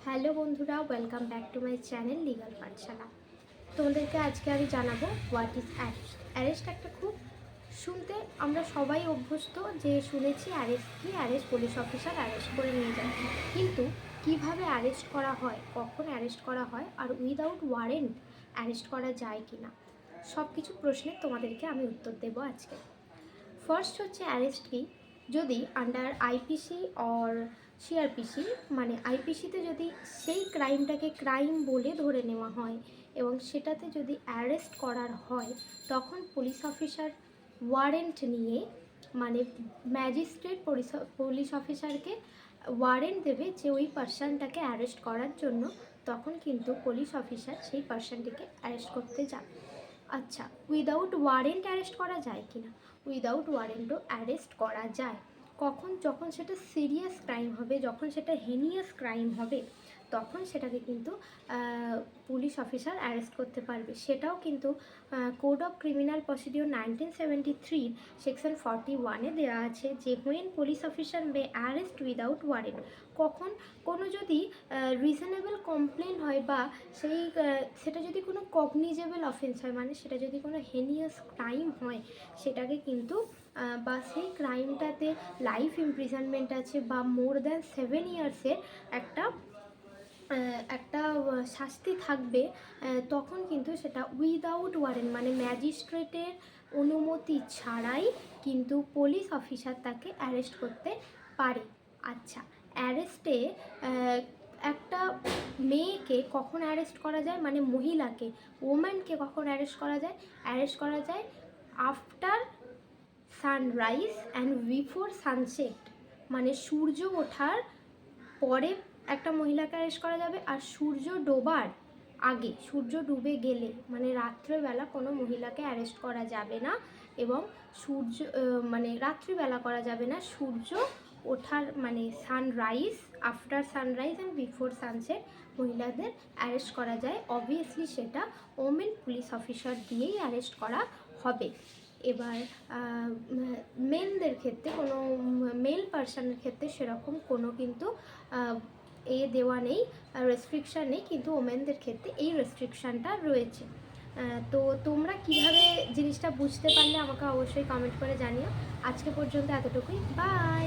Hello বন্ধুরা, welcome back to my channel legal পাঠশালা। তোমাদেরকে আজকে আমি জানাবো হোয়াট ইজ অ্যারেস্ট। অ্যারেস্ট একটা খুব শুনতে আমরা সবাই অভ্যস্ত, যে শুনেছি অ্যারেস্ট কি, অ্যারেস্ট পুলিশ অফিসার অ্যারেস্ট করে নিয়ে যায়। কিন্তু কিভাবে অ্যারেস্ট করা হয়, কখন অ্যারেস্ট করা হয়, আর উইদাউট ওয়ারেন্ট অ্যারেস্ট করা যায় কি না, সব কিছু প্রশ্নের তোমাদেরকে আমি উত্তর দেবো আজকে। ফার্স্ট হচ্ছে অ্যারেস্ট কি, যদি আন্ডার আইপিসি অর সিআরপিসি, মানে আইপিসিতে যদি সেই ক্রাইমটাকে ক্রাইম বলে ধরে নেওয়া হয় এবং সেটাতে যদি অ্যারেস্ট করার হয়, তখন পুলিশ অফিসার ওয়ারেন্ট নিয়ে, মানে ম্যাজিস্ট্রেট পুলিশ অফিসারকে ওয়ারেন্ট দেবে যে ওই পার্সনটাকে অ্যারেস্ট করার জন্য, তখন কিন্তু পুলিশ অফিসার সেই পার্সনটিকে অ্যারেস্ট করতে যান। আচ্ছা, উইদাউট ওয়ারেন্ট অ্যারেস্ট করা যায় কি না? উইদাউট ওয়ারেন্টও অ্যারেস্ট করা যায়। কখন? যখন সেটা সিরিয়াস ক্রাইম হবে, যখন সেটা হেনিয়াস ক্রাইম হবে, তখন সেটাকে কিন্তু পুলিশ অফিসার অ্যারেস্ট করতে পারবে। সেটাও কিন্তু code of criminal procedure 1973 section 41-এ দেওয়া আছে যে when police officer may arrest without warrant. কখন? কোনো যদি রিজনেবল কমপ্লেন হয়, বা সেটা যদি কোনো কগনিজেবল অফেন্স হয়, মানে সেটা যদি কোনো হেনিয়াস ক্রাইম হয়, সেটাকে কিন্তু বা সেই ক্রাইমটাতে লাইফ ইমপ্রিজনমেন্ট আছে বা মোর দ্যান 7 ইয়ার্সের একটা শাস্তি থাকবে, তখন কিন্তু সেটা উইদাউট ওয়ারেন্ট, মানে ম্যাজিস্ট্রেটের অনুমতি ছাড়াই কিন্তু পুলিশ অফিসার তাকে অ্যারেস্ট করতে পারে। আচ্ছা, অ্যারেস্টে একটা মেয়েকে কখন অ্যারেস্ট করা যায়, মানে মহিলাকে, ওম্যানকে কখন অ্যারেস্ট করা যায়? অ্যারেস্ট করা যায় after sunrise and before sunset, মানে সূর্য ওঠার পরে একটা মহিলাকে অ্যারেস্ট করা যাবে, আর সূর্য ডোবার আগে, সূর্য ডুবে গেলে, মানে রাত্রেবেলা কোনো মহিলাকে অ্যারেস্ট করা যাবে না। এবং মানে রাত্রিবেলা করা যাবে না, সূর্য ওঠার, মানে sunrise, after sunrise and before sunset মহিলাদের অ্যারেস্ট করা যায়। অবভিয়াসলি সেটা ওমেন পুলিশ অফিসার দিয়েই অ্যারেস্ট করা হবে। এবার মেনদের ক্ষেত্রে, কোনো মেল পার্সনের ক্ষেত্রে সেরকম কোনো কিন্তু দেওয়া নেই, রেস্ট্রিকশান নেই, কিন্তু ওমেনদের ক্ষেত্রে এই রেস্ট্রিকশানটা রয়েছে। তো তোমরা কিভাবে জিনিসটা বুঝতে পারলে আমাকে অবশ্যই কমেন্ট করে জানিও। আজকে পর্যন্ত এতটুকুই, বাই।